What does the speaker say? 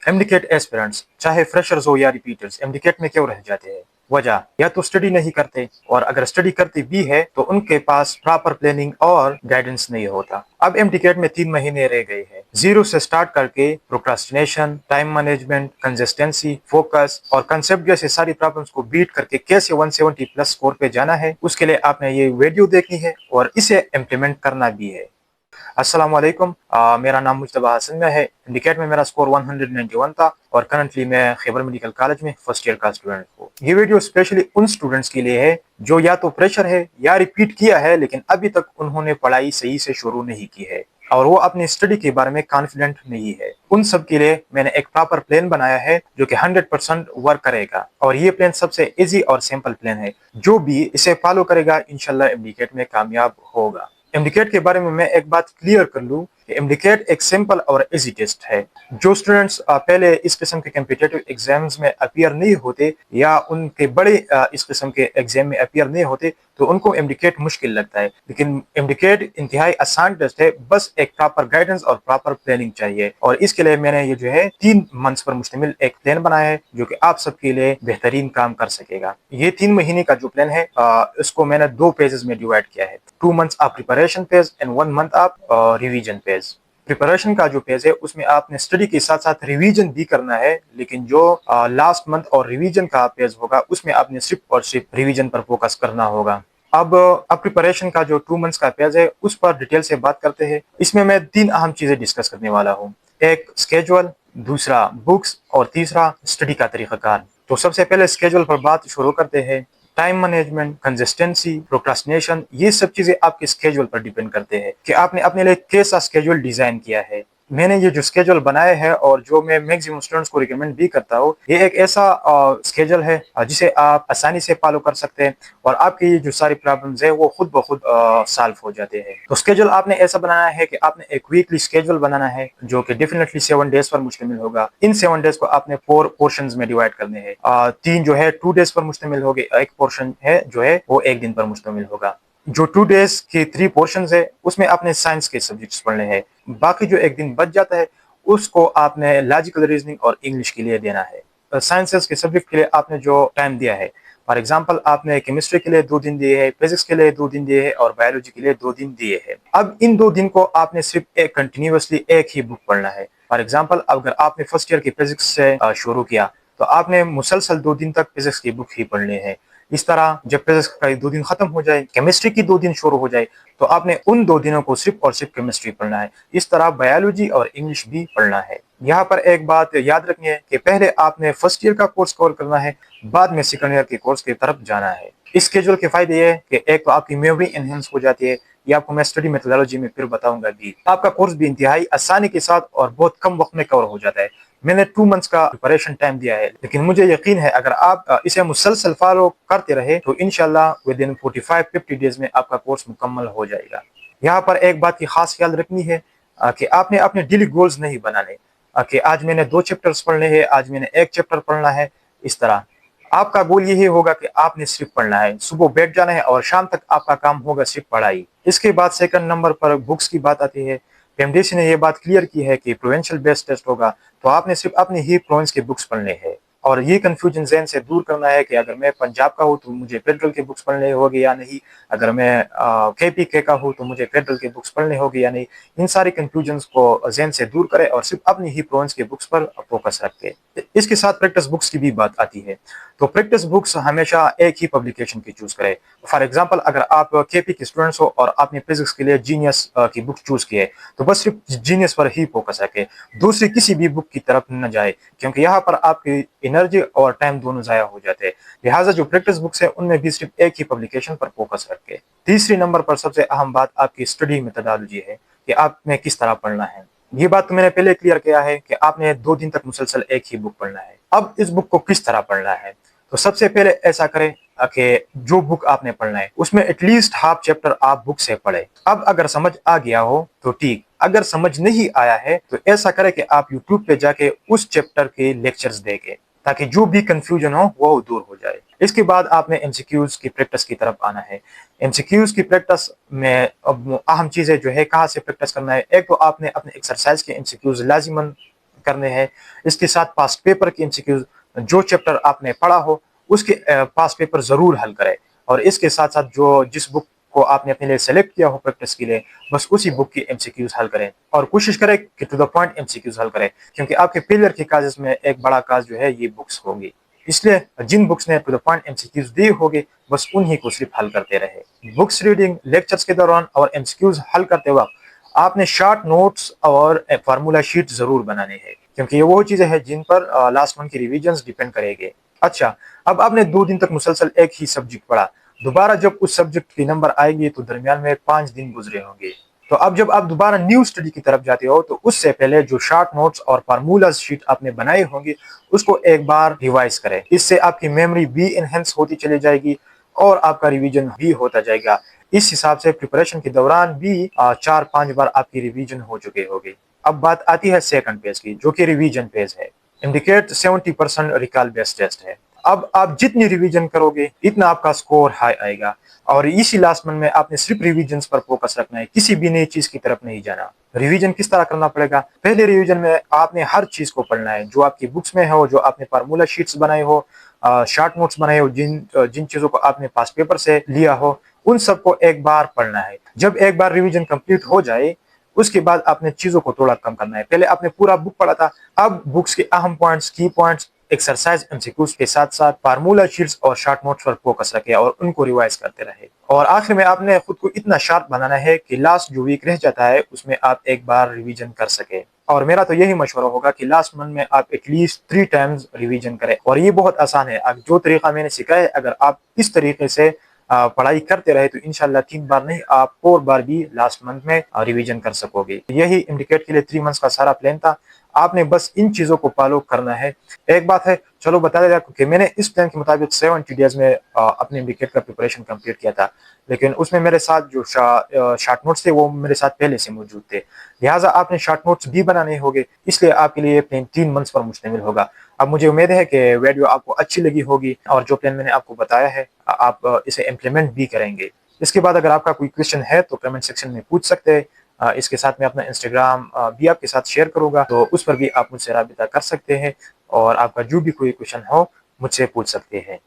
MDCAT aspirants चाहे freshers हो या रिपीटर्स एमडीकेट में क्यों रह जाते हैं? वजह या तो स्टडी नहीं करते, और अगर स्टडी करते भी है तो उनके पास प्रॉपर प्लानिंग और गाइडेंस नहीं होता। अब एमडीकेट में 3 महीने रह गए हैं। जीरो से स्टार्ट करके procrastination, time management, consistency, focus और कंसेप्ट जैसे सारी प्रॉब्लम्स को बीट करके कैसे 170 प्लस स्कोर पे जाना है, उसके लिए आपने ये वीडियो देखनी है और इसे इम्प्लीमेंट करना भी है। अस्सलाम वालेकुम, मेरा नाम मुज्तबा हसन है। इंडिकेट में मेरा स्कोर 191 था और करंटली मैं खैबर मेडिकल कॉलेज में फर्स्ट ईयर का स्टूडेंट हूँ। ये वीडियो स्पेशली उन स्टूडेंट्स के लिए है जो या तो प्रेशर है या रिपीट किया है लेकिन अभी तक उन्होंने पढ़ाई सही से शुरू नहीं की है और वो अपनी स्टडी के बारे में कॉन्फिडेंट नहीं है। उन सब के लिए मैंने एक प्रॉपर प्लान बनाया है जो कि 100% वर्क करेगा, और ये प्लान सबसे इजी और सिंपल प्लान है। जो भी इसे फॉलो करेगा इंशाल्लाह एमडीकेट में कामयाब होगा। एमडीकेट के बारे में मैं एक बात क्लियर कर लूं कि एमडीकेट एक सिंपल और इजी टेस्ट है। जो स्टूडेंट्स पहले इस किस्म के कम्पिटिटिव एग्जाम्स में अपीयर नहीं होते या उनके बड़े इस किस्म के एग्जाम में अपीयर नहीं होते तो उनको एमडीकेट मुश्किल लगता है, लेकिन एमडीकेट इंतहाई आसान टेस्ट है। बस एक प्रॉपर गाइडेंस और प्रॉपर प्लानिंग चाहिए, और इसके लिए मैंने ये जो है 3 मंथ्स पर मुश्तमिल एक प्लान बनाया है जो कि आप सबके लिए बेहतरीन काम कर सकेगा। ये 3 महीने का जो प्लान है इसको मैंने 2 पेजेस में डिवाइड किया है। 2 months of preparation page and 1 month of revision page. Preparation का जो पेज है उसमें आपने स्टडी के साथ साथ रिवीजन भी करना है, लेकिन जो लास्ट मंथ और रिवीजन का पेज होगा उसमें आपने सिर्फ और सिर्फ रिवीजन पर फोकस करना होगा। अब प्रिपरेशन का जो 2 मंथ्स का पेज है उस पर डिटेल से बात करते हैं। इसमें मैं 3 अहम चीजें डिस्कस करने वाला हूँ। एक स्केजुअल, दूसरा बुक्स और तीसरा स्टडी का तरीकाकार। तो सबसे पहले स्केजुअल पर बात शुरू करते हैं। टाइम मैनेजमेंट, कंसिस्टेंसी, प्रोक्रास्टिनेशन, ये सब चीजें आपके स्केजुअल पर डिपेंड करते हैं कि आपने अपने लिए कैसा स्केजुअल डिजाइन किया है। मैंने ये जो स्केजुअल बनाया है और जो मैं मैक्सिमम स्टूडेंट्स को रिकमेंड भी करता हूँ, ये एक ऐसा स्केजुअल है जिसे आप आसानी से फॉलो कर सकते हैं और आपकी ये जो सारी प्रॉब्लम्स है वो खुद ब खुद सॉल्व हो जाते हैं। तो स्केजुअल आपने ऐसा बनाना है कि आपने एक वीकली स्केजुअल बनाना है जो कि डेफिनेटली 7 डेज पर मुश्तमिल होगा। इन 7 डेज को आपने 4 पोर्शंस में डिवाइड करने हैं। 3 जो है 2 डेज पर मुश्तमिल होगी, एक पोर्शन है जो है वो 1 दिन पर मुश्तमिल होगा। जो 2 डेज के 3 पोर्शंस है उसमें आपने साइंस के सब्जेक्ट्स पढ़ने हैं। बाकी जो 1 दिन बच जाता है उसको आपने लॉजिकल रीजनिंग और इंग्लिश के लिए देना है। साइंसेस के सब्जेक्ट के लिए आपने जो टाइम दिया है, फॉर एग्जांपल आपने केमिस्ट्री के लिए 2 दिन दिए हैं, फिजिक्स के लिए 2 दिन दिए हैं और बायोलॉजी के लिए 2 दिन दिए हैं। अब इन 2 दिन को आपने सिर्फ एक कंटिन्यूअसली एक ही बुक पढ़ना है। फॉर एग्जांपल अगर आपने फर्स्ट ईयर की फिजिक्स से शुरू किया तो आपने मुसलसल 2 दिन तक फिजिक्स की बुक ही पढ़नी है। इस तरह जब फिजिक्स का 2 दिन खत्म हो जाए, केमिस्ट्री की 2 दिन शुरू हो जाए, तो आपने उन 2 दिनों को सिर्फ और सिर्फ केमिस्ट्री पढ़ना है। इस तरह बायोलॉजी और इंग्लिश भी पढ़ना है। यहाँ पर एक बात याद रखनी है कि पहले आपने फर्स्ट ईयर का कोर्स कवर करना है, बाद में सेकंड ईयर के कोर्स की तरफ जाना है। इस स्केड्यूल के फायदे ये है कि एक तो आपकी मेमोरी एनहेंस हो जाती है, ये आपको मैं स्टडी मेथोडोलॉजी में फिर बताऊंगा भी। आपका कोर्स भी इंतहाई आसानी के साथ और बहुत कम वक्त में कवर हो जाता है। मैंने 2 मंथ्स का प्रिपरेशन टाइम दिया है, लेकिन मुझे यकीन है अगर आप इसे मुसलसल फॉलो करते रहे तो इंशाल्लाह विद इन 45-50 डेज में आपका कोर्स मुकम्मल हो जाएगा। यहाँ पर एक बात की खास ख्याल रखनी है कि आपने अपने डेली गोल्स नहीं बनाने कि आज मैंने 2 चैप्टर्स पढ़ने हैं, आज मैंने 1 चैप्टर पढ़ना है। इस तरह आपका गोल यही होगा कि आपने सिर्फ पढ़ना है, सुबह बैठ जाना है और शाम तक आपका काम होगा सिर्फ पढ़ाई। इसके बाद सेकंड नंबर पर बुक्स की बात आती है। पीएमडीसी ने यह बात क्लियर की है कि प्रोविंशियल बेस्ड टेस्ट होगा तो आपने सिर्फ अपनी ही प्रोविंस की बुक्स पढ़ने हैं, और ये कंफ्यूजन ज़हन से दूर करना है कि अगर मैं पंजाब का हूँ तो मुझे फेडरल की बुक्स पढ़ने होगी या नहीं, अगर मैं केपीके का हूँ तो मुझे फेडरल की बुक्स पढ़ने होगी या नहीं। इन सारी कंफ्यूजन को ज़हन से दूर करें और सिर्फ अपनी ही प्रोविंस की बुक्स पर फोकस रखें। इसके साथ प्रैक्टिस बुक्स की भी बात आती है, तो प्रैक्टिस बुक्स हमेशा एक ही पब्लिकेशन की चूज करें। फॉर एग्जांपल अगर आप केपी के स्टूडेंट्स हो और आपने फिजिक्स के लिए जीनियस की बुक चूज की है तो बस सिर्फ जीनियस पर ही फोकस रखें, दूसरी किसी भी बुक की तरफ न जाए, क्योंकि यहाँ पर आपकी एनर्जी और टाइम दोनों जाया हो जाते हैं। लिहाजा जो प्रैक्टिस बुक्स है उनमें भी सिर्फ एक ही पब्लिकेशन पर फोकस रखें। तीसरी नंबर पर सबसे अहम बात आपकी स्टडी मेथोडोलॉजी है कि आपने किस तरह पढ़ना है। ये बात तो मैंने पहले क्लियर किया है कि आपने 2 दिन तक मुसलसल एक ही बुक पढ़ना है। अब इस बुक को किस तरह पढ़ना है, तो सबसे पहले ऐसा करें कि जो बुक आपने पढ़ना है उसमें एटलीस्ट हाफ चैप्टर आप बुक से पढ़े। अब अगर समझ आ गया हो तो ठीक, अगर समझ नहीं आया है तो ऐसा करें कि आप यूट्यूब पे जाके उस चैप्टर के लेक्चर्स देखें ताकि जो भी कंफ्यूजन हो वो दूर हो जाए। इसके बाद आपने एमसीक्यूज की प्रैक्टिस की तरफ आना है। एमसीक्यूज की प्रैक्टिस में अब अहम चीजें जो है कहाँ से प्रैक्टिस करना है, एक तो आपने अपने एक्सरसाइज के एमसीक्यूज लाजिमन کرنے ہیں. اس کے ساتھ پاسٹ پیپر کے MCQs، جو چیپٹر آپ نے پڑھا ہو اس کے پاسٹ پیپر ضرور حل کریں. اور اس کے ساتھ ساتھ جس بک کو آپ نے اپنے لیے سلیکٹ کیا ہو پریکٹس کے لیے، بس اسی بک کی MCQs حل کریں. اور کوشش کریں کہ ٹو دا پوائنٹ MCQs حل کریں، کیونکہ آپ کے فیلئر کے کازز میں ایک بڑا کاز جو ہے یہ بکس ہوگی. اس لیے جن بکس نے ٹو دا پوائنٹ MCQs دی ہوگی بس انہی کو صرف حل کرتے رہے. بکس ریڈنگ لیکچرز کے دوران اور MCQs حل کرتے وقت آپ نے شارٹ نوٹس اور فارمولا شیٹ ضرور بنانے ہیں، کیونکہ یہ وہ چیزیں ہیں جن پر لاسٹ منتھ کی ریویژنز ڈیپینڈ کریں گے. اچھا، اب آپ نے 2 دن تک مسلسل ایک ہی سبجیکٹ پڑھا. دوبارہ جب اس سبجیکٹ کے نمبر آئیں گے تو درمیان میں 5 دن گزرے ہوں گے. تو اب جب آپ دوبارہ نیو اسٹڈی کی طرف جاتے ہو تو اس سے پہلے جو شارٹ نوٹس اور فارمولاز شیٹ آپ نے بنائے ہوں گے اس کو ایک بار ریوائز کریں. اس سے آپ کی میموری بھی انہینس ہوتی چلی جائے گی اور آپ کا ریویژن بھی ہوتا جائے گا. اس حساب سے پریپریشن کے دوران بھی 4-5 بار آپ کی ریویژن ہو چکے ہوگی. اب بات آتی ہے سیکنڈ پیج کی، جو کہ ریویژن پیج ہے. انڈیکیٹ 70% ریکال بیس ٹیسٹ ہے. اب آپ جتنی ریویژن کرو گے اتنا آپ کا سکور ہائی آئے گا. اور اسی لاسٹ منتھ میں آپ نے صرف ریویژنز پر فوکس رکھنا ہے، کسی بھی نئی چیز کی طرف نہیں جانا. ریویژن کس طرح کرنا پڑے گا؟ پہلے ریویژن میں آپ نے ہر چیز کو پڑھنا ہے جو آپ کی بکس میں ہو، جو آپ نے فارمولا شیٹس بنائے ہو، شارٹ نوٹس بنائے ہو، جن چیزوں کو آپ نے پاس پیپر سے لیا ہو ان سب کو ایک بار پڑھنا ہے. جب ایک بار ریویژن کمپلیٹ ہو جائے اس کے بعد آپ نے چیزوں کو تھوڑا کم کرنا ہے. پہلے آپ نے پورا بک پڑھا تھا، اب بکس کے اہم پوائنٹس، کی پوائنٹس، ایکسرسائز MCQs کے ساتھ ساتھ فارمولا شیٹس اور شارٹ نوٹس پر فوکس رکھے اور ان کو ریوائز کرتے رہے. اور آخر میں آپ نے خود کو اتنا شارپ بنانا ہے کہ لاسٹ جو ویک رہ جاتا ہے اس میں آپ ایک بار ریویژن کر سکے. اور میرا تو یہی مشورہ ہوگا کہ لاسٹ منتھ میں آپ ایٹ لیسٹ 3 ٹائمز ریویژن کریں. اور یہ بہت آسان ہے، جو طریقہ میں نے سکھایا ہے اگر آپ اس طریقے سے پڑھائی کرتے رہے تو انشاءاللہ 3 بار نہیں، آپ 4 بار بھی لاسٹ منتھ میں ریویژن کر سکو گے. یہی انڈیکیٹ کے لیے 3 منتھس کا سارا پلان تھا. آپ نے بس ان چیزوں کو فالو کرنا ہے. ایک بات ہے، چلو بتا دیا کہ میں نے اس پلان کے مطابق 70 ڈیز میں اپنے انڈیکیٹ کا پریپریشن کمپلیٹ کیا تھا، لیکن اس میں میرے ساتھ جو شارٹ نوٹس تھے وہ میرے ساتھ پہلے سے موجود تھے. لہٰذا آپ نے شارٹ نوٹس بھی بنانے ہوگے، اس لیے آپ کے لیے یہ پلان 3 منتھس پر مشتمل ہوگا. اب مجھے امید ہے کہ ویڈیو آپ کو اچھی لگی ہوگی اور جو پلان میں نے آپ کو بتایا ہے آپ اسے امپلیمنٹ بھی کریں گے. اس کے بعد اگر آپ کا کوئی کویشچن ہے تو کمنٹ سیکشن میں پوچھ سکتے ہیں. اس کے ساتھ میں اپنا انسٹاگرام بھی آپ کے ساتھ شیئر کروں گا، تو اس پر بھی آپ مجھ سے رابطہ کر سکتے ہیں اور آپ کا جو بھی کوئی کویشچن ہو مجھ سے پوچھ سکتے ہیں.